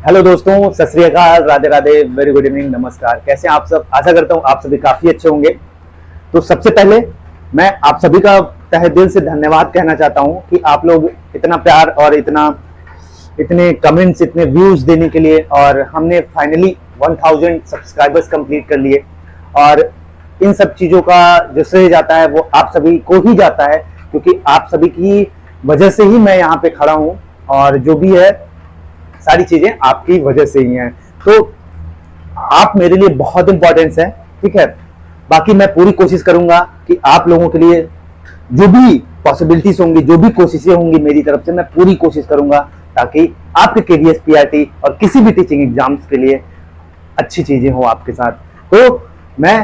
Hello दोस्तों, सत श्री अकाल, Radhe Radhe, very good evening, नमस्कार। कैसे हैं आप सब? आशा करता हूं आप सभी काफी अच्छे होंगे। तो सबसे पहले मैं आप सभी का तहे दिल से धन्यवाद कहना चाहता हूं कि आप लोग इतना प्यार और इतने कमेंट्स, इतने व्यूज देने के लिए, और हमने फाइनली 1000 सब्सक्राइबर्स कंप्लीट कर लिए। और इन सब चीजों का जो श्रेय जाता है वो आप सभी को ही जाता है, क्योंकि आप सभी की वजह से ही मैं यहाँ पे खड़ा हूँ, और जो भी है सारी चीजें आपकी वजह से ही हैं। तो आप मेरे लिए बहुत इंपॉर्टेंस है, ठीक है। बाकी मैं पूरी कोशिश करूंगा कि आप लोगों के लिए जो भी पॉसिबिलिटीज होंगी, जो भी कोशिशें होंगी मेरी तरफ से, मैं पूरी कोशिश करूंगा ताकि आपके केवीएस पीआरटी और किसी भी टीचिंग एग्जाम्स के लिए अच्छी चीजें हो आपके साथ। तो मैं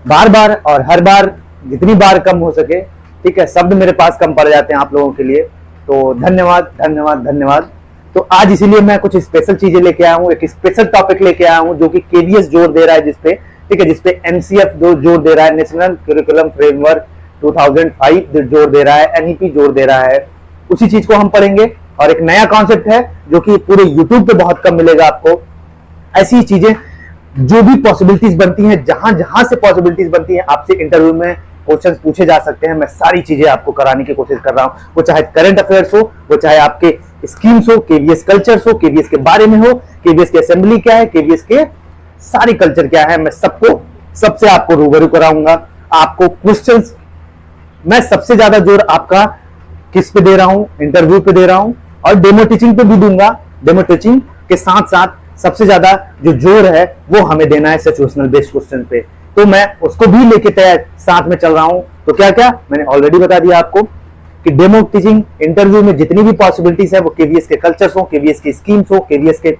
बार बार और हर बार जितनी बार कम हो सके, ठीक है, शब्द मेरे पास कम पड़ जाते हैं आप लोगों के लिए। तो धन्यवाद धन्यवाद धन्यवाद। तो आज इसीलिए मैं कुछ स्पेशल चीजें लेके आया हूँ, एक स्पेशल टॉपिक लेके आया हूँ जो कि केवीएस जोर दे रहा है जिसपे, ठीक है, जिसपे एनसीएफ जोर दे रहा है, नेशनल करिकुलम फ्रेमवर्क 2005 जोर दे रहा है, एनईपी जोर दे रहा है। उसी चीज को हम पढ़ेंगे। और एक नया कॉन्सेप्ट है जो कि पूरे यूट्यूब पे बहुत कम मिलेगा आपको। ऐसी चीजें जो भी पॉसिबिलिटीज बनती हैं, जहां जहां से पॉसिबिलिटीज बनती हैं, आपसे इंटरव्यू में क्वेश्चंस पूछे जा सकते हैं, मैं सारी चीजें आपको कराने की कोशिश कर रहा हूं। वो चाहे करंट अफेयर्स हो, वो चाहे आपके स्कीम्स हो, केवीएस कल्चर्स हो, केवीएस के बारे में हो, केवीएस की असेंबली क्या है, केवीएस के सारी कल्चर क्या है, मैं सबसे आपको रूबरू कराऊंगा। आपको क्वेश्चंस, मैं सबसे ज्यादा जोर आपका किस पे दे रहा हूं? इंटरव्यू पे दे रहा हूं, और डेमो टीचिंग पे भी दूंगा। डेमो टीचिंग के साथ साथ सबसे ज्यादा जो जोर है वो हमें देना है सिचुएशनल बेस्ड क्वेश्चन पे। तो मैं उसको भी लेके तैयार साथ में चल रहा हूं। तो क्या क्या मैंने ऑलरेडी बता दिया आपको कि डेमो टीचिंग इंटरव्यू में जितनी भी पॉसिबिलिटीज है, वो केवीएस के कल्चर्स हो, केवीएस की स्कीम्स हो, केवीएस के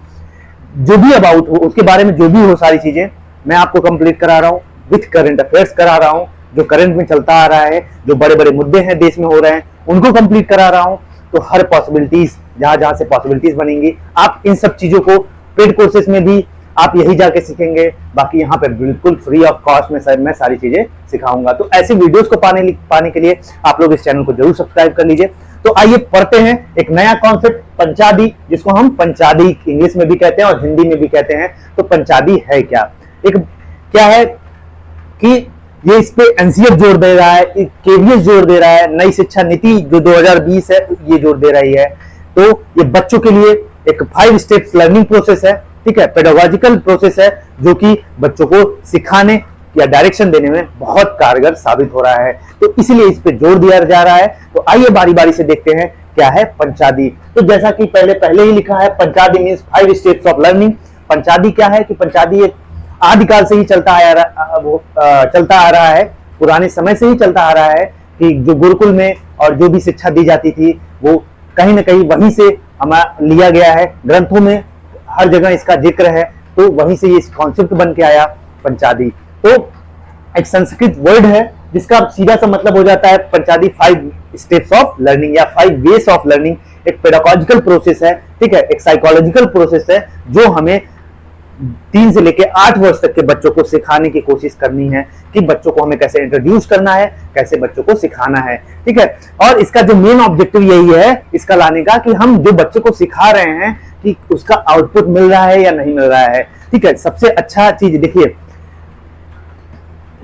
जो भी अबाउट हो, उसके बारे में जो भी हो, सारी चीजें मैं आपको कंप्लीट करा रहा हूं। विथ करंट अफेयर्स करा रहा हूं, जो करंट में चलता आ रहा है, जो बड़े बड़े मुद्दे हैं देश में हो रहे हैं, उनको कंप्लीट करा रहा हूं। तो हर पॉसिबिलिटीज, जहां जहां से पॉसिबिलिटीज बनेंगी, आप इन सब चीजों को पेड कोर्सेज में भी आप यही जाके सीखेंगे। बाकी यहाँ पे बिल्कुल फ्री ऑफ कॉस्ट में मैं सारी चीजें सिखाऊंगा। तो ऐसे वीडियोस को पाने के लिए आप लोग इस चैनल को जरूर सब्सक्राइब कर लीजिए। तो आइए पढ़ते हैं एक नया कॉन्सेप्ट, पंचादी, जिसको हम पंचादी इंग्लिश में भी कहते हैं और हिंदी में भी कहते हैं। तो पंचादी है क्या? एक क्या है कि ये इस पे एनसीएफ जोर दे रहा है, केवीएस जोर दे रहा है, नई शिक्षा नीति जो 2020 है ये जोर दे रही है। तो ये बच्चों के लिए एक 5 स्टेप्स लर्निंग प्रोसेस है, ठीक है, पेडागोजिकल प्रोसेस है, जो कि बच्चों को सिखाने या डायरेक्शन देने में बहुत कारगर साबित हो रहा है। तो इसलिए इस पे जोर दिया जा रहा है। तो आइए बारी बारी से देखते हैं क्या है पंचादी। तो जैसा कि पहले ही लिखा है, पंचादी मीन्स 5 स्टेप्स ऑफ लर्निंग। पंचादी क्या है कि पंचादी एक आदिकाल से ही चलता आ रहा है, पुराने समय से ही चलता आ रहा है कि जो गुरुकुल में और जो भी शिक्षा दी जाती थी वो कहीं ना कहीं वहीं से हमारा लिया गया है। ग्रंथों में हर जगह इसका जिक्र है, तो वहीं से ये कॉन्सेप्ट बन के आया पंचादी। तो एक संस्कृत वर्ड है जिसका सीधा सा मतलब हो जाता है पंचादी 5 स्टेप्स ऑफ लर्निंग या 5 वेज ऑफ लर्निंग। एक पेडागोजिकल प्रोसेस है, ठीक है, एक साइकोलॉजिकल प्रोसेस है जो हमें 3 से लेकर 8 वर्ष तक के बच्चों को सिखाने की कोशिश करनी है कि बच्चों को हमें कैसे इंट्रोड्यूस करना है, कैसे बच्चों को सिखाना है, ठीक है। और इसका जो मेन ऑब्जेक्टिव यही है इसका लाने का कि हम जो बच्चे को सिखा रहे हैं कि उसका आउटपुट मिल रहा है या नहीं मिल रहा है, ठीक है। सबसे अच्छा चीज देखिए,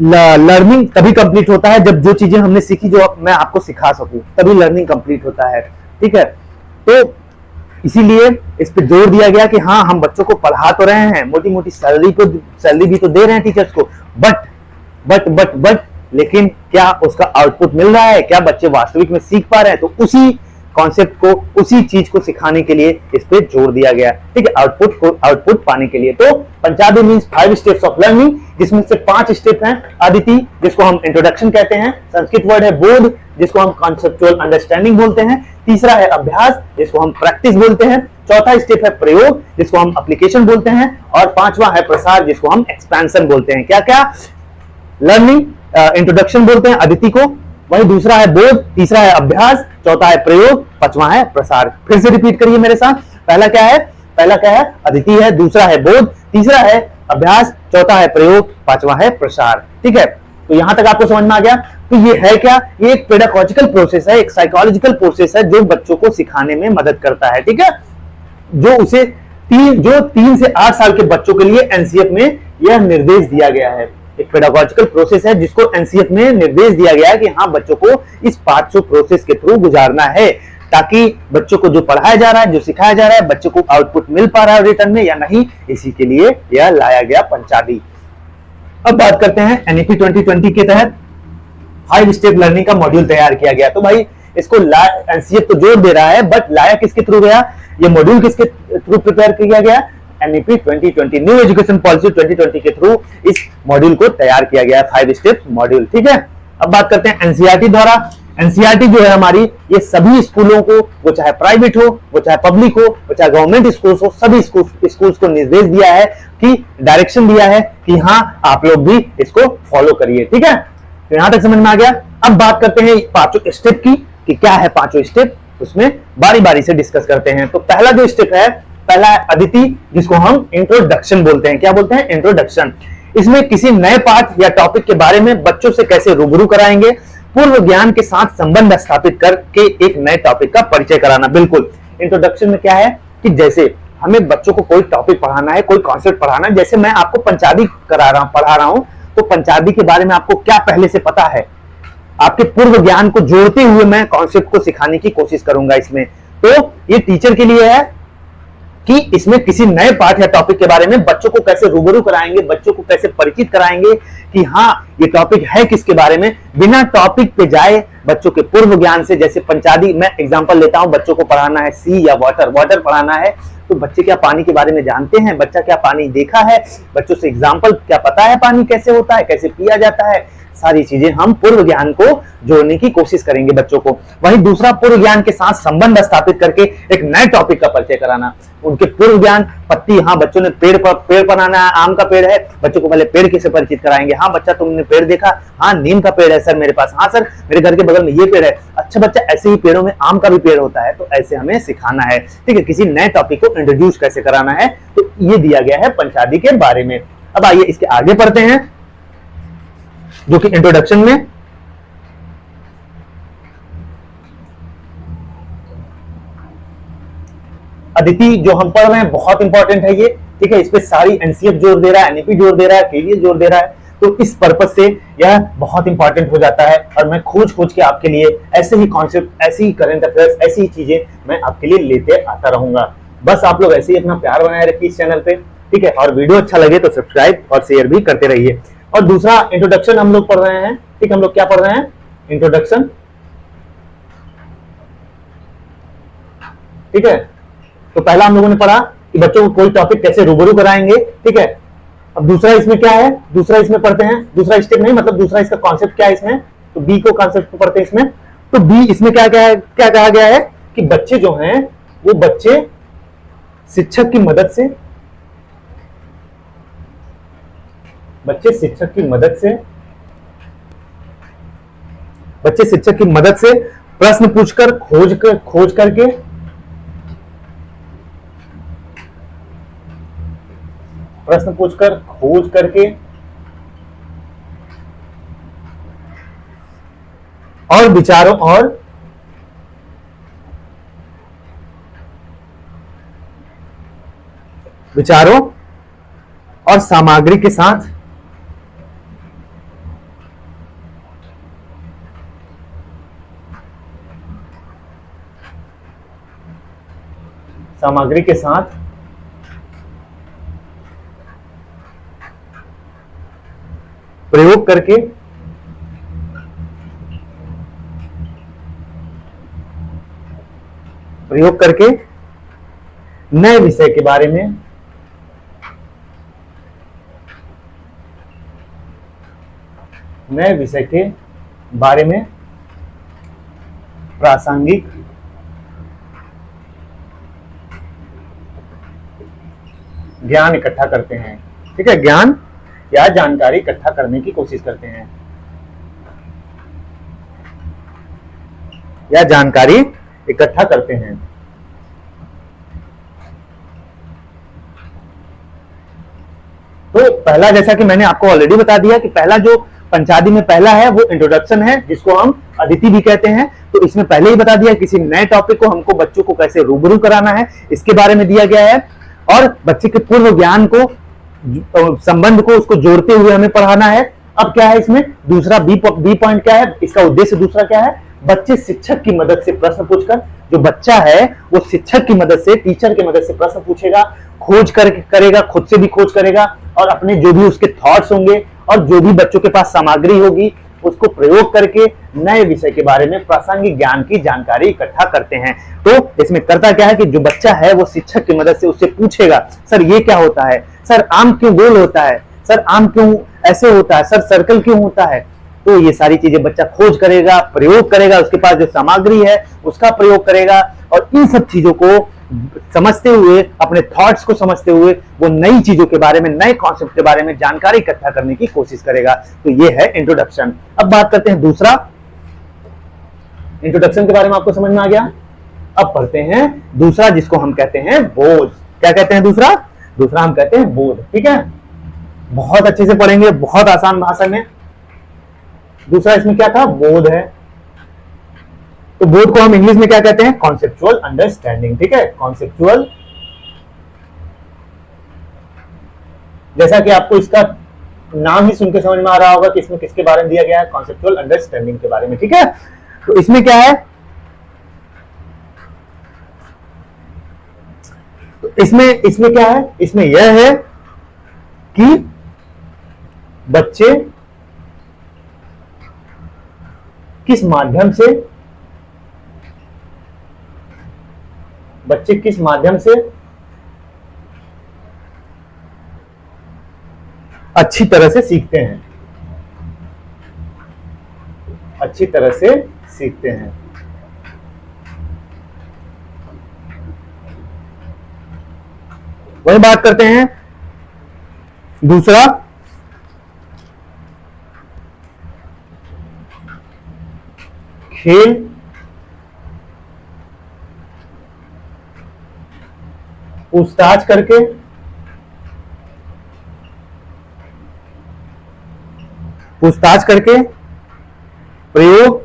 लर्निंग तभी कंप्लीट होता है जब जो चीजें हमने सीखी जो मैं आपको सिखा सकूं, तभी लर्निंग कंप्लीट होता है, ठीक है। तो इसीलिए इस पे जोर दिया गया कि हाँ, हम बच्चों को पढ़ा तो रहे हैं, मोटी मोटी सैलरी भी तो दे रहे हैं टीचर्स को, बट लेकिन क्या उसका आउटपुट मिल रहा है? क्या बच्चे वास्तविक में सीख पा रहे हैं? तो उसी कॉन्सेप्ट को, उसी चीज को सिखाने के लिए इस पे जोर दिया गया, ठीक है, आउटपुट पाने के लिए। तो पंचादी मीन्स 5 स्टेप्स ऑफ लर्निंग, जिसमें से 5 स्टेप हैं। अदिति, जिसको हम इंट्रोडक्शन कहते हैं, संस्कृत वर्ड है बोध, जिसको हम कॉन्सेप्चुअल अंडरस्टैंडिंग बोलते हैं। तीसरा है अभ्यास, जिसको हम प्रैक्टिस बोलते हैं। चौथा स्टेप है प्रयोग, जिसको हम एप्लीकेशन बोलते हैं। और 5वां है प्रसार, जिसको हम एक्सपेंशन बोलते हैं। क्या क्या? लर्निंग, इंट्रोडक्शन बोलते हैं अदिति को, वही दूसरा है बोध, तीसरा है अभ्यास, चौथा है प्रयोग, 5वां है प्रसार। फिर से रिपीट करिए मेरे साथ। पहला क्या है? अदिति है, दूसरा है बोध, तीसरा है अभ्यास, चौथा है प्रयोग, 5वां है प्रसार, ठीक है। तो यहां तक आपको समझ में आ गया। तो ये है क्या? ये एक पेडागोजिकल प्रोसेस है, एक साइकोलॉजिकल प्रोसेस है जो बच्चों को सिखाने में मदद करता है, ठीक है, जो उसे जो 3 से 8 साल के बच्चों के लिए एनसीएफ में यह निर्देश दिया गया है। एक पेडागोजिकल प्रोसेस है जिसको एनसीएफ में निर्देश दिया गया है कि हाँ, बच्चों को इस पांचों प्रोसेस के थ्रू गुजारना है, ताकि बच्चों को जो पढ़ाया जा रहा है, जो सिखाया जा रहा है, बच्चों को आउटपुट मिल पा रहा है रिटर्न में या नहीं, इसी के लिए यह लाया गया पंचादी। अब बात करते हैं एनईपी 2020 के तहत 5 स्टेप लर्निंग का मॉड्यूल तैयार किया गया। तो भाई इसको एनसीएफ तो जोर दे रहा है, बट लाया किसके थ्रू गया, ये मॉड्यूल किसके थ्रू प्रिपेयर किया गया, एनईपी 2020 न्यू एजुकेशन पॉलिसी 2020 के थ्रू इस मॉड्यूल को तैयार किया गया है, 5 स्टेप मॉड्यूल। ठीक है, अब बात करते हैं एनसीईआरटी द्वारा। एनसीईआरटी जो है हमारी, ये सभी स्कूलों को, वो चाहे प्राइवेट हो, वो चाहे पब्लिक हो, वो चाहे गवर्नमेंट स्कूल्स हो, सभी स्कूल्स को निर्देश दिया है कि डायरेक्शन दिया है कि हाँ, आप लोग भी इसको फॉलो करिए। ठीक है, तो यहां तक समझ में आ गया। अब बात करते हैं पांचों स्टेप की कि क्या है पांचों स्टेप, उसमें बारी बारी से डिस्कस करते हैं। तो पहला जो स्टेप है, पहला है अदिति, जिसको हम इंट्रोडक्शन बोलते हैं। क्या बोलते हैं? इंट्रोडक्शन। इसमें किसी नए पाठ या टॉपिक के बारे में बच्चों से कैसे रूबरू कराएंगे, पूर्व ज्ञान के साथ संबंध स्थापित करके एक नए टॉपिक का परिचय कराना। बिल्कुल, इंट्रोडक्शन में क्या है कि जैसे हमें बच्चों को कोई टॉपिक पढ़ाना है, कोई कॉन्सेप्ट पढ़ाना है, जैसे मैं आपको पंचादी पढ़ा रहा हूं, तो पंचादी के बारे में आपको क्या पहले से पता है, आपके पूर्व ज्ञान को जोड़ते हुए मैं कॉन्सेप्ट को सिखाने की कोशिश करूंगा इसमें। तो ये टीचर के लिए है कि इसमें किसी नए पाठ या टॉपिक के बारे में बच्चों को कैसे रूबरू कराएंगे, बच्चों को कैसे परिचित कराएंगे कि हाँ, ये टॉपिक है किसके बारे में, बिना टॉपिक पे जाए बच्चों के पूर्व ज्ञान से। जैसे पंचादी, मैं एग्जांपल लेता हूं, बच्चों को पढ़ाना है सी या वाटर पढ़ाना है, तो बच्चे क्या पानी के बारे में जानते हैं, बच्चा क्या पानी देखा है, बच्चों से एग्जाम्पल क्या पता है, पानी कैसे होता है, कैसे पिया जाता है, सारी चीजें हम पूर्व ज्ञान को जोड़ने की कोशिश करेंगे बच्चों को। वहीं दूसरा, पूर्व ज्ञान के साथ संबंध स्थापित करके एक नए टॉपिक का परिचय कराना। उनके पूर्व ज्ञान, पत्ती, हाँ, बच्चों ने पेड़ बनाना है, आम का पेड़ है, बच्चों को पहले पेड़ से परिचित कराएंगे। हाँ बच्चा, तुमने पेड़ देखा? हाँ, नीम का पेड़ है सर मेरे पास। हाँ सर, मेरे घर के बगल में ये पेड़ है। अच्छा बच्चा, ऐसे ही पेड़ों में आम का भी पेड़ होता है, तो ऐसे हमें सिखाना है। ठीक है, किसी नए टॉपिक को इंट्रोड्यूस कैसे कराना है, तो ये दिया गया है पंचादी के बारे में। अब आइए इसके आगे पढ़ते हैं, जो कि इंट्रोडक्शन में अदिति जो हम पढ़ रहे हैं बहुत इंपॉर्टेंट है ये। ठीक है, इस पे सारी एनसीएफ जोर दे रहा है, एनईपी जोर दे रहा है, केवीएस जोर दे रहा है, तो इस पर्पज से यह बहुत इंपॉर्टेंट हो जाता है। और मैं खोज के आपके लिए ऐसे ही कॉन्सेप्ट, ऐसी ही करंट अफेयर्स, ऐसी ही चीजें मैं आपके लिए लेते आता रहूंगा। बस आप लोग ऐसे ही अपना प्यार बनाए रखिए इस चैनल पे। ठीक है, और वीडियो अच्छा लगे तो सब्सक्राइब और शेयर भी करते रहिए। और दूसरा, इंट्रोडक्शन हम लोग पढ़ रहे हैं। ठीक, हम लोग क्या पढ़ रहे हैं? इंट्रोडक्शन। ठीक है, तो पहला हम लोगों ने पढ़ा कि बच्चों को कोई टॉपिक कैसे रूबरू कराएंगे। ठीक है, अब दूसरा इसमें क्या है, दूसरा इसमें पढ़ते हैं, दूसरा स्टेप नहीं, मतलब दूसरा इसका कॉन्सेप्ट क्या है इसमें, तो बी को कॉन्सेप्ट को पढ़ते हैं इसमें। तो बी इसमें क्या क्या है, क्या कहा गया है कि बच्चे जो हैं वो बच्चे शिक्षक की मदद से, बच्चे शिक्षक की मदद से प्रश्न पूछकर, खोज करके प्रश्न पूछकर, खोज करके और विचारों और सामग्री के साथ प्रयोग करके नए विषय के बारे में प्रासंगिक ज्ञान इकट्ठा करते हैं। ठीक है, ज्ञान या जानकारी इकट्ठा करने की कोशिश करते हैं, या जानकारी इकट्ठा करते हैं। तो पहला, जैसा कि मैंने आपको ऑलरेडी बता दिया कि पहला जो पंचादी में पहला है वो इंट्रोडक्शन है, जिसको हम अदिति भी कहते हैं। तो इसमें पहले ही बता दिया किसी नए टॉपिक को हमको बच्चों को कैसे रूबरू कराना है, इसके बारे में दिया गया है। और बच्चे के पूर्व ज्ञान को, संबंध को, उसको जोड़ते हुए हमें पढ़ाना है। अब क्या है इसमें दूसरा बी पॉइंट क्या है, इसका उद्देश्य दूसरा क्या है, बच्चे शिक्षक की मदद से प्रश्न पूछकर, जो बच्चा है वो शिक्षक की मदद से, टीचर की मदद से प्रश्न पूछेगा, खोज करेगा, खुद से भी खोज करेगा, और अपने जो भी उसके थॉट्स होंगे और जो भी बच्चों के पास सामग्री होगी उसको प्रयोग करके नए विषय के बारे में प्रासंगिक ज्ञान की जानकारी इकट्ठा करते हैं। तो इसमें करता क्या है कि जो बच्चा है वो शिक्षक की मदद से उससे पूछेगा, सर ये क्या होता है, सर आम क्यों गोल होता है, सर आम क्यों ऐसे होता है, सर सर्कल क्यों होता है। तो ये सारी चीजें बच्चा खोज करेगा, प्रयोग करेगा, उसके पास जो सामग्री है उसका प्रयोग करेगा, और इन सब चीजों को समझते हुए, अपने थॉट्स को समझते हुए वो नई चीजों के बारे में, नए कॉन्सेप्ट के बारे में जानकारी इकट्ठा करने की कोशिश करेगा। तो ये है इंट्रोडक्शन। अब बात करते हैं दूसरा। इंट्रोडक्शन के बारे में आपको समझ में आ गया। अब पढ़ते हैं दूसरा, जिसको हम कहते हैं बोध। क्या कहते हैं दूसरा? दूसरा हम कहते हैं बोध। ठीक है, बहुत अच्छे से पढ़ेंगे, बहुत आसान भाषा में। दूसरा इसमें क्या था? बोध है। तो बोध को हम इंग्लिश में क्या कहते हैं? Conceptual understanding. ठीक है, कॉन्सेप्चुअल, जैसा कि आपको इसका नाम ही सुन के समझ में आ रहा होगा कि इसमें किसके बारे में दिया गया है, कॉन्सेप्चुअल अंडरस्टैंडिंग के बारे में। ठीक है, तो इसमें क्या है, तो इसमें क्या है, इसमें यह है कि बच्चे किस माध्यम से अच्छी तरह से सीखते हैं, अच्छी तरह से सीखते हैं। वही बात करते हैं दूसरा, खेल पूछताछ करके प्रयोग,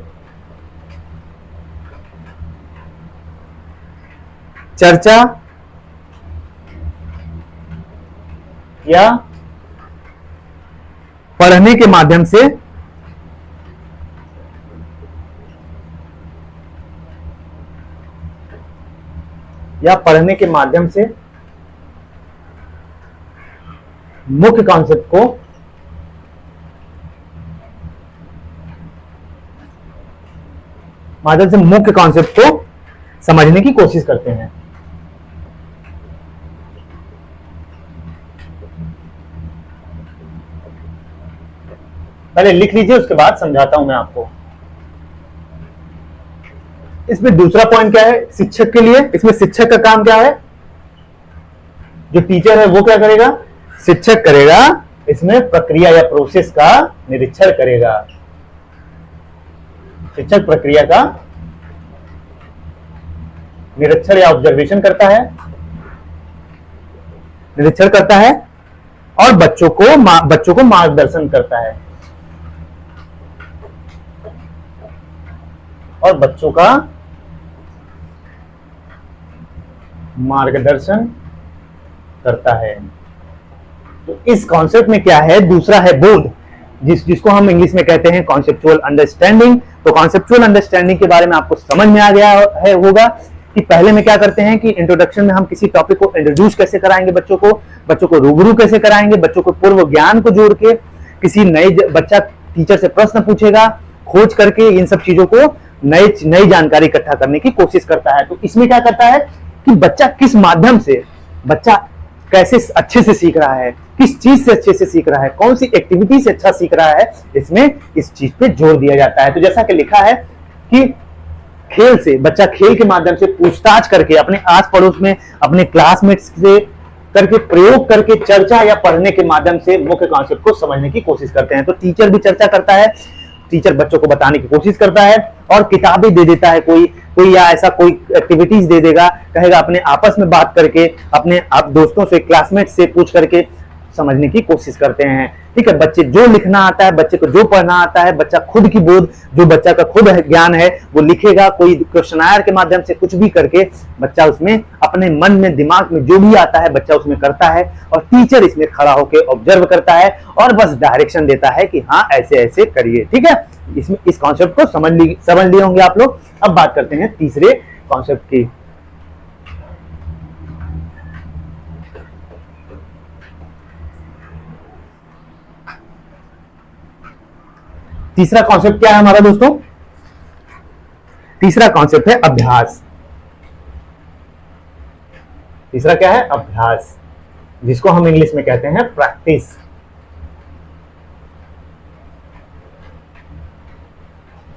चर्चा या पढ़ने के माध्यम से मुख्य कॉन्सेप्ट को समझने की कोशिश करते हैं। पहले लिख लीजिए, उसके बाद समझाता हूं मैं आपको। इसमें दूसरा पॉइंट क्या है शिक्षक के लिए? इसमें शिक्षक का काम क्या है? जो टीचर है वो क्या करेगा? शिक्षक करेगा इसमें प्रक्रिया या प्रोसेस का निरीक्षण करेगा। शिक्षक प्रक्रिया का निरीक्षण या ऑब्जर्वेशन करता है, और बच्चों को मार्गदर्शन करता है, और बच्चों का मार्गदर्शन करता है। तो इस कॉन्सेप्ट में क्या है? दूसरा है बोध, जिसको हम इंग्लिश में कहते हैं कॉन्सेप्चुअल अंडरस्टैंडिंग। तो कॉन्सेप्चुअल अंडरस्टैंडिंग के बारे में आपको समझ में आ गया होगा कि पहले में क्या करते हैं कि इंट्रोडक्शन में हम किसी टॉपिक को इंट्रोड्यूस कैसे कराएंगे, बच्चों को रूबरू कैसे कराएंगे, बच्चों को पूर्व ज्ञान को जोड़ के किसी बच्चा टीचर से प्रश्न पूछेगा, खोज करके इन सब चीजों को नई जानकारी इकट्ठा करने की कोशिश करता है। तो इसमें क्या करता है कि बच्चा किस माध्यम से, बच्चा कैसे अच्छे से सीख रहा है, किस चीज से अच्छे से सीख रहा है, कौन सी एक्टिविटी से अच्छा सीख रहा है, इसमें इस चीज पे जोर दिया जाता है। तो जैसा कि लिखा है कि खेल से, बच्चा खेल के माध्यम से पूछताछ करके अपने आस पड़ोस में अपने क्लासमेट्स से करके प्रयोग करके चर्चा या पढ़ने के माध्यम से मुख्य कॉन्सेप्ट को समझने की कोशिश करते हैं। तो टीचर भी चर्चा करता है, टीचर बच्चों को बताने की कोशिश करता है, और किताबें दे देता है, कोई या ऐसा कोई एक्टिविटीज दे देगा, कहेगा अपने आपस में बात करके, अपने आप दोस्तों से, क्लासमेट से पूछ करके समझने की कोशिश करते हैं। ठीक है, बच्चे जो लिखना आता है, बच्चे को जो पढ़ना आता है, बच्चा खुद की बोध, जो बच्चा का खुद ज्ञान है वो लिखेगा। कोई क्वेश्चनायर के माध्यम से कुछ भी करके बच्चा उसमें अपने मन में, दिमाग में जो भी आता है बच्चा उसमें करता है, और टीचर इसमें खड़ा होकर ऑब्जर्व करता है और बस डायरेक्शन देता है कि हाँ ऐसे ऐसे करिए। ठीक है, इसमें इस कॉन्सेप्ट को समझ लिए होंगे आप लोग। अब बात करते हैं तीसरे कॉन्सेप्ट की। तीसरा कॉन्सेप्ट क्या है हमारा दोस्तों? तीसरा कॉन्सेप्ट है अभ्यास। तीसरा क्या है? अभ्यास, जिसको हम इंग्लिश में कहते हैं प्रैक्टिस।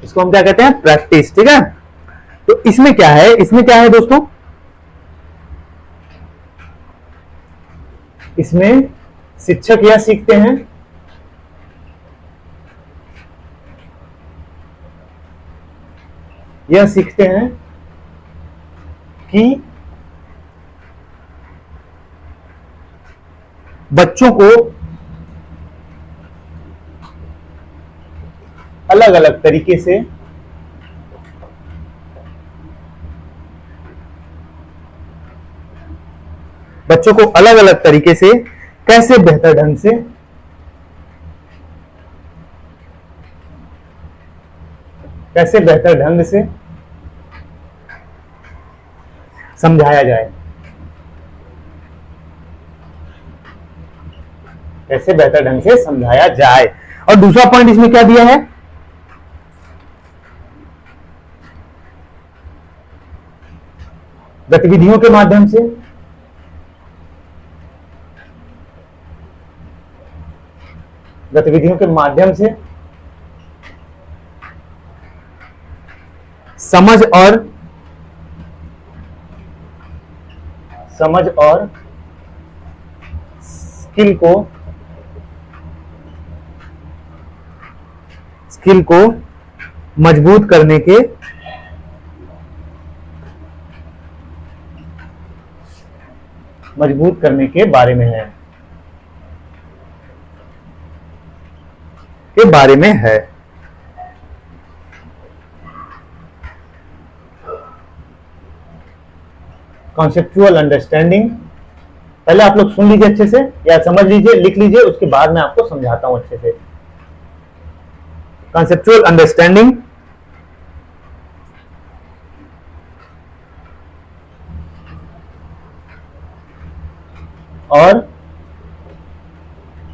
इसको हम क्या कहते हैं? प्रैक्टिस। ठीक है, तो इसमें क्या है? इसमें क्या है दोस्तों? इसमें शिक्षक यह सीखते हैं कि बच्चों को अलग अलग तरीके से कैसे बेहतर ढंग से समझाया जाए। कैसे बेहतर ढंग से समझाया जाए। और दूसरा पॉइंट इसमें क्या दिया है? गतिविधियों के माध्यम से समझ और स्किल को मजबूत करने के बारे में है। कॉन्सेप्चुअल अंडरस्टैंडिंग, पहले आप लोग सुन लीजिए अच्छे से या समझ लीजिए, लिख लीजिए, उसके बाद मैं आपको समझाता हूं अच्छे से। कॉन्सेप्चुअल अंडरस्टैंडिंग और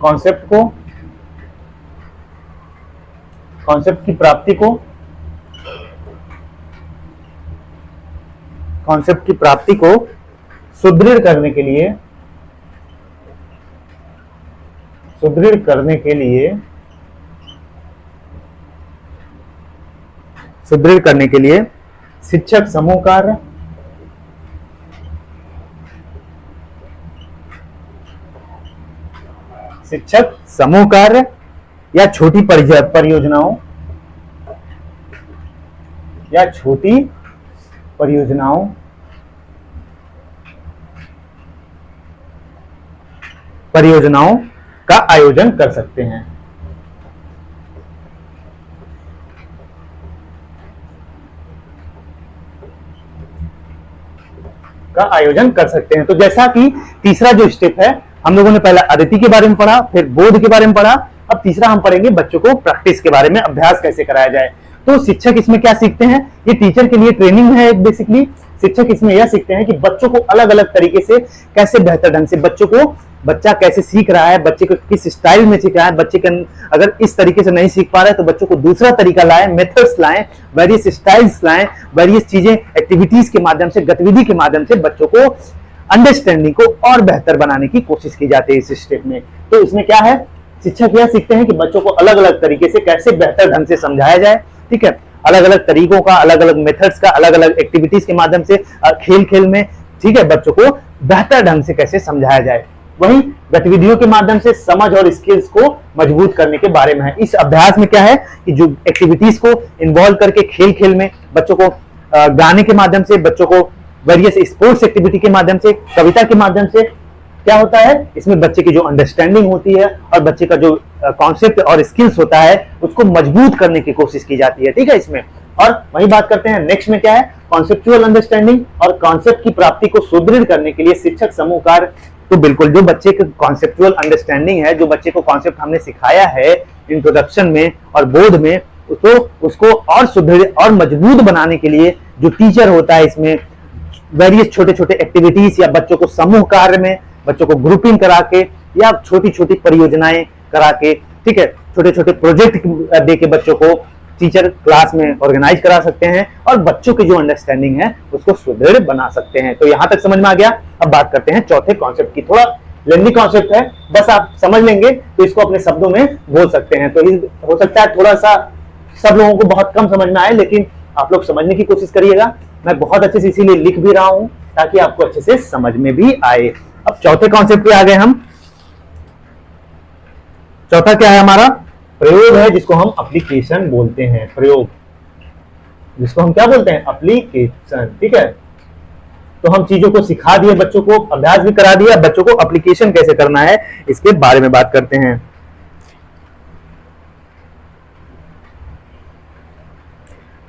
कॉन्सेप्ट की प्राप्ति को सुदृढ़ करने के लिए शिक्षक समूह कार्य या छोटी परियोजनाओं का आयोजन कर सकते हैं। तो जैसा कि तीसरा जो स्टेप है, हम लोगों ने पहला अदिति के बारे में पढ़ा, फिर बोध के बारे में पढ़ा, अब तीसरा हम पढ़ेंगे बच्चों को प्रैक्टिस के बारे में, अभ्यास कैसे कराया जाए। तो शिक्षक इसमें क्या सीखते हैं? ये टीचर के लिए ट्रेनिंग है एक बेसिकली। शिक्षक इसमें यह सीखते हैं कि बच्चों को अलग अलग तरीके से कैसे बेहतर ढंग से बच्चा कैसे सीख रहा है, बच्चे को किस स्टाइल में सीख रहा है, बच्चे का अगर इस तरीके से नहीं सीख पा रहा है तो बच्चों को दूसरा तरीका लाएं, मेथड्स लाएं, वेरियस स्टाइल्स लाएं, वेरियस चीजें एक्टिविटीज के माध्यम से, गतिविधि के माध्यम से बच्चों को अंडरस्टैंडिंग को और बेहतर बनाने की कोशिश की जाती है इस स्टेप में। तो इसमें क्या है? शिक्षक यह सीखते हैं कि बच्चों को अलग अलग तरीके से कैसे बेहतर ढंग से समझाया जाए। ठीक है, अलग अलग तरीकों का, अलग अलग मेथड्स का, अलग अलग एक्टिविटीज के माध्यम से, खेल में, ठीक है, बच्चों को बेहतर ढंग से कैसे समझाया जाए। वहीं गतिविधियों के माध्यम से समझ और स्किल्स को मजबूत करने के बारे में है। इस अभ्यास में क्या है कि जो एक्टिविटीज को इन्वॉल्व करके खेल में बच्चों को गाने के माध्यम से, बच्चों को वेरियस स्पोर्ट्स एक्टिविटी के माध्यम से, कविता के माध्यम से, क्या होता है इसमें बच्चे की जो अंडरस्टैंडिंग होती है और बच्चे का जो कॉन्सेप्ट और स्किल्स होता है उसको मजबूत करने की कोशिश की जाती है, ठीक है इसमें। और वही बात करते हैं नेक्स्ट में क्या है, कॉन्सेप्चुअल अंडरस्टैंडिंग और कॉन्सेप्ट की प्राप्ति को सुदृढ़ करने के लिए शिक्षक समूह कार्य। तो बिल्कुल जो बच्चे की कॉन्सेप्चुअल अंडरस्टैंडिंग है, जो बच्चे को कॉन्सेप्ट हमने सिखाया है इंट्रोडक्शन में और बोर्ड में, तो उसको और सुदृढ़ और मजबूत बनाने के लिए जो टीचर होता है इसमें वेरियस छोटे छोटे एक्टिविटीज या बच्चों को समूह कार्य में बच्चों को ग्रुपिंग करा के या छोटी छोटी परियोजनाएं करा के, ठीक है, छोटे छोटे प्रोजेक्ट दे के बच्चों को टीचर क्लास में ऑर्गेनाइज करा सकते हैं और बच्चों की जो अंडरस्टैंडिंग है उसको सुदृढ़ बना सकते हैं। तो यहां तक समझ में आ गया। अब बात करते हैं चौथे कॉन्सेप्ट की। थोड़ा लेंदी कॉन्सेप्ट है, बस आप समझ लेंगे तो इसको अपने शब्दों में बोल सकते हैं। तो हो सकता है थोड़ा सा सब लोगों को बहुत कम समझ में आए, लेकिन आप लोग समझने की कोशिश करिएगा। मैं बहुत अच्छे से इसीलिए लिख भी रहा हूं ताकि आपको अच्छे से समझ में भी आए। अब चौथे कॉन्सेप्ट पे आ गए हम। चौथा क्या है हमारा, प्रयोग है, जिसको हम एप्लीकेशन बोलते हैं। प्रयोग, जिसको हम क्या बोलते हैं, एप्लीकेशन, ठीक है। तो हम चीजों को सिखा दिए, बच्चों को अभ्यास भी करा दिया, बच्चों को एप्लीकेशन कैसे करना है इसके बारे में बात करते हैं।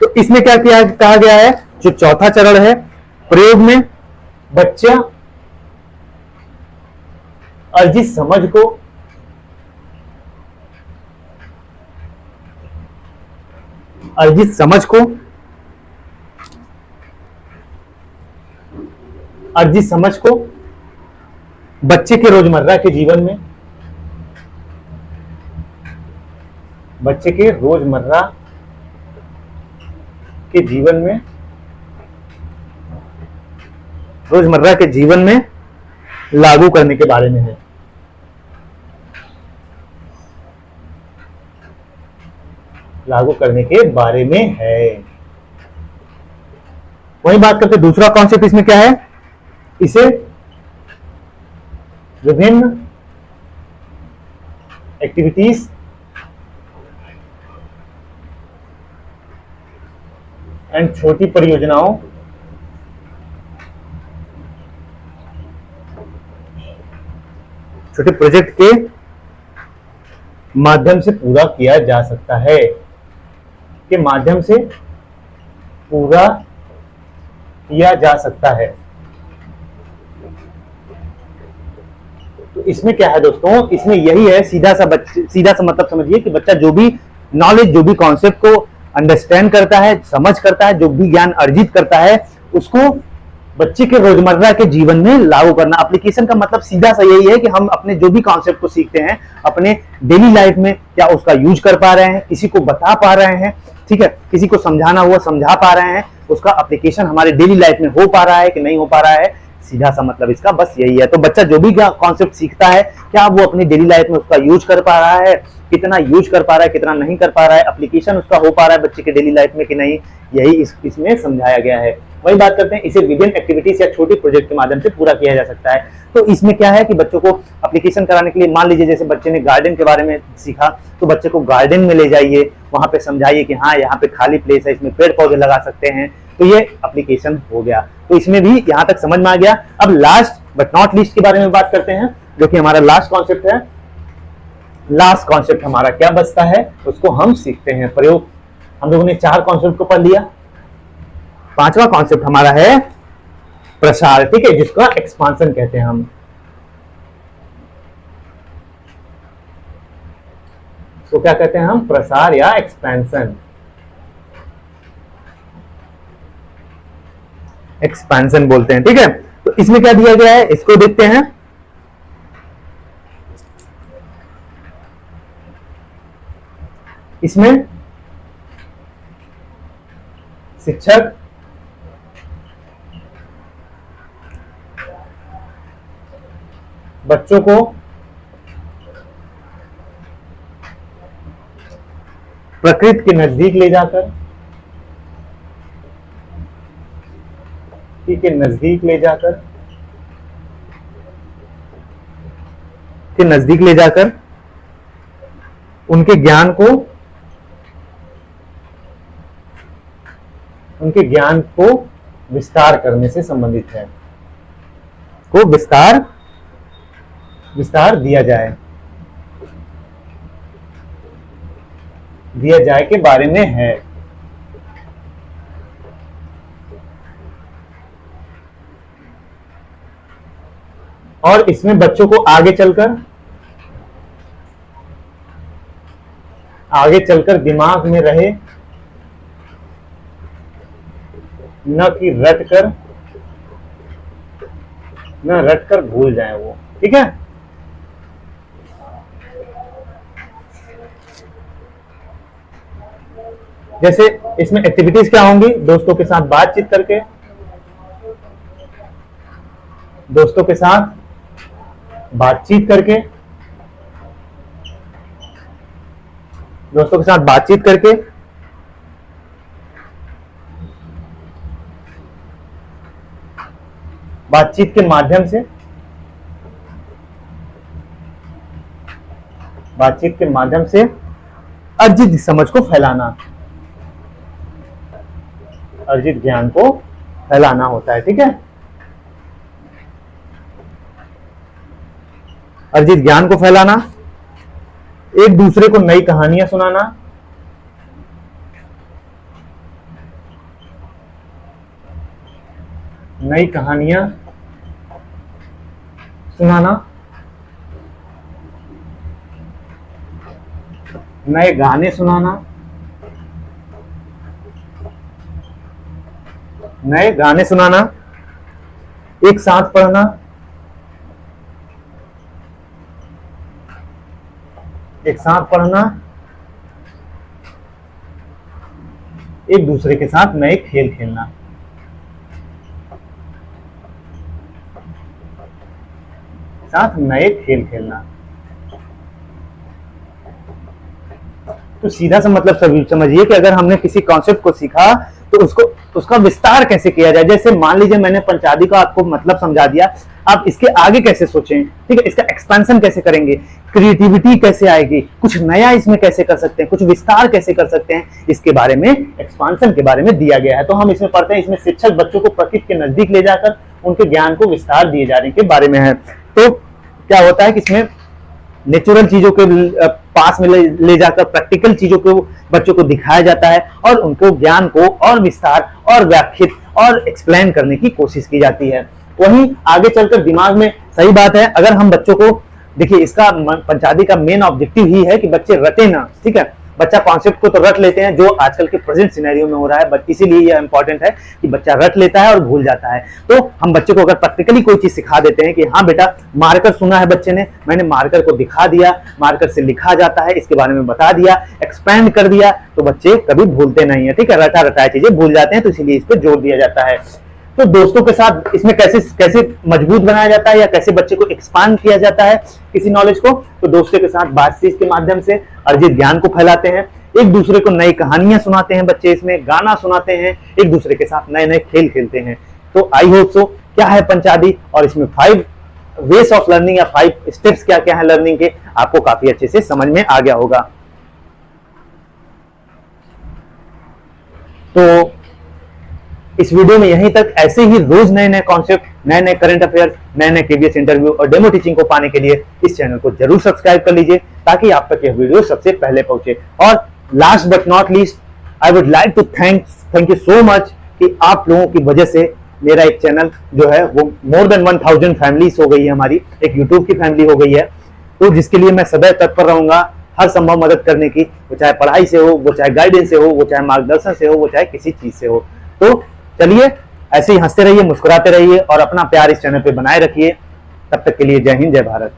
तो इसमें क्या किया कहा गया है, जो चौथा चरण है प्रयोग में बच्चा अर्जित समझ को बच्चे के रोजमर्रा के जीवन में, बच्चे के रोजमर्रा के जीवन में लागू करने के बारे में है। लागू करने के बारे में है। वही बात करते दूसरा कॉन्सेप्ट इसमें क्या है, इसे विभिन्न एक्टिविटीज एंड छोटी परियोजनाओं छोटे प्रोजेक्ट के माध्यम से पूरा किया जा सकता है, के माध्यम से पूरा किया जा सकता है। तो इसमें क्या है दोस्तों, इसमें यही है, सीधा सा मतलब समझिए कि बच्चा जो भी नॉलेज, जो भी कॉन्सेप्ट को अंडरस्टैंड करता है, समझ करता है, जो भी ज्ञान अर्जित करता है, उसको बच्चे के रोजमर्रा के जीवन में लागू करना। एप्लीकेशन का मतलब सीधा सा यही है कि हम अपने जो भी कॉन्सेप्ट को सीखते हैं अपने डेली लाइफ में क्या उसका यूज कर पा रहे हैं, किसी को बता पा रहे हैं, ठीक है, किसी को समझाना हुआ समझा पा रहे हैं, उसका एप्लीकेशन हमारे डेली लाइफ में हो पा रहा है कि नहीं हो पा रहा है। सीधा सा मतलब इसका बस यही है। तो बच्चा जो भी कॉन्सेप्ट सीखता है क्या वो अपनी डेली लाइफ में उसका यूज कर पा रहा है, कितना यूज कर पा रहा है, कितना नहीं कर पा रहा है, एप्लीकेशन उसका हो पा रहा है बच्चे के डेली लाइफ में कि नहीं, यही इसमें समझाया गया है। वही बात करते हैं, इसे विभिन्न एक्टिविटीज या छोटी प्रोजेक्ट के माध्यम से पूरा किया जा सकता है। तो इसमें क्या है कि बच्चों को एप्लीकेशन कराने के लिए, मान लीजिए जैसे बच्चे ने गार्डन के बारे में सीखा, तो बच्चे को गार्डन में ले जाइए, वहां पे समझाइए कि हाँ यहाँ पे खाली प्लेस है, इसमें पेड़ पौधे लगा सकते हैं, तो ये एप्लीकेशन हो गया। तो इसमें भी यहाँ तक समझ में आ गया। अब लास्ट बट नॉट लीस्ट के बारे में बात करते हैं, जो कि हमारा लास्ट कॉन्सेप्ट है। लास्ट कॉन्सेप्ट हमारा क्या बचता है, उसको हम सीखते हैं प्रयोग। हम लोगों ने 4 कॉन्सेप्ट को पढ़ लिया। 5वां कॉन्सेप्ट हमारा है प्रसार, ठीक है, जिसका एक्सपांशन कहते हैं हम। तो क्या कहते हैं हम, प्रसार या एक्सपेंशन। एक्सपेंशन बोलते हैं, ठीक है। तो इसमें क्या दिया गया है, इसको देखते हैं। इसमें शिक्षक बच्चों को प्रकृति के नजदीक ले जाकर, के नजदीक ले जाकर उनके ज्ञान को विस्तार करने से संबंधित है। को विस्तार विस्तार दिया जाए के बारे में है। और इसमें बच्चों को आगे चलकर दिमाग में रहे, न कि रट कर भूल जाए वो। ठीक है, जैसे इसमें एक्टिविटीज क्या होंगी, दोस्तों के साथ बातचीत करके, दोस्तों के साथ बातचीत करके बातचीत के माध्यम से अर्जित समझ को फैलाना, अर्जित ज्ञान को फैलाना होता है। ठीक है, अर्जित ज्ञान को फैलाना, एक दूसरे को नई कहानियां सुनाना, नए गाने सुनाना, एक साथ पढ़ना, एक दूसरे के साथ नए खेल खेलना। तो सीधा सा मतलब समझिए कि अगर हमने किसी कॉन्सेप्ट को सीखा तो उसका विस्तार कैसे किया जाए। जैसे मान लीजिए मैंने पंचादी का आपको मतलब समझा दिया, आप इसके आगे कैसे सोचें, ठीक है, इसका एक्सपेंशन कैसे करेंगे, क्रिएटिविटी कैसे आएगी, कुछ नया इसमें कैसे कर सकते हैं, कुछ विस्तार कैसे कर सकते हैं, इसके बारे में, एक्सपेंशन के बारे में दिया गया है। तो हम इसमें पढ़ते हैं, इसमें शिक्षक बच्चों को प्रकृति के नजदीक ले जाकर उनके ज्ञान को विस्तार दिए जाने के बारे में है। तो क्या होता है कि इसमें नेचुरल चीजों के पास में ले जाकर प्रैक्टिकल चीजों को बच्चों को दिखाया जाता है और उनको ज्ञान को और विस्तार और व्याख्यात और एक्सप्लेन करने की कोशिश की जाती है। वहीं आगे चलकर दिमाग में, सही बात है, अगर हम बच्चों को देखिए, इसका पंचादी का मेन ऑब्जेक्टिव ही है कि बच्चे रटे ना। ठीक है, बच्चा कॉन्सेप्ट को तो रट लेते हैं, जो आजकल के प्रेजेंट सिनेरियो में हो रहा है, इसीलिए यह इंपॉर्टेंट है कि बच्चा रट लेता है और भूल जाता है। तो हम बच्चे को अगर प्रैक्टिकली कोई चीज सिखा देते हैं कि हाँ बेटा, मार्कर सुना है बच्चे ने, मैंने मार्कर को दिखा दिया, मार्कर से लिखा जाता है, इसके बारे में बता दिया, एक्सपेंड कर दिया, तो बच्चे कभी भूलते नहीं है। ठीक है, रटा रटाया चीजें भूल जाते हैं, तो इसीलिए इस पर जोर दिया जाता है। तो दोस्तों के साथ इसमें कैसे मजबूत बनाया जाता है या कैसे बच्चे को एक्सपांड किया जाता है किसी नॉलेज को, तो दोस्तों के साथ बातचीत के माध्यम से अर्जित ज्ञान को फैलाते हैं, एक दूसरे को नई कहानियां सुनाते हैं बच्चे, इसमें गाना सुनाते हैं, एक दूसरे के साथ नए नए खेल खेलते हैं। तो आई होप सो क्या है पंचादी, और इसमें 5 वेज ऑफ लर्निंग या 5 स्टेप्स क्या क्या है लर्निंग के, आपको काफी अच्छे से समझ में आ गया होगा। तो इस वीडियो में यहीं तक। ऐसे ही रोज नए नए कॉन्सेप्ट, नए नए करंट अफेयर्स, नए नए केवीएस इंटरव्यू और डेमो टीचिंग को पाने के लिए इस चैनल को जरूर सब्सक्राइब कर लीजिए, ताकि आप तक यह वीडियो सबसे पहले पहुंचे। और last but not least, I would like to thank you so much कि आप लोगों की वजह से मेरा एक चैनल जो है वो मोर देन 1000 फैमिलीज हो गई है, हमारी एक यूट्यूब की फैमिली हो गई है। तो जिसके लिए मैं सदैव तत्पर रहूंगा हर संभव मदद करने की, वो चाहे पढ़ाई से हो, वो चाहे गाइडेंस से हो, वो चाहे मार्गदर्शन से हो, वो चाहे किसी चीज से हो। तो चलिए ऐसे ही हंसते रहिए, मुस्कुराते रहिए और अपना प्यार इस चैनल पे बनाए रखिए। तब तक के लिए जय हिंद, जय भारत।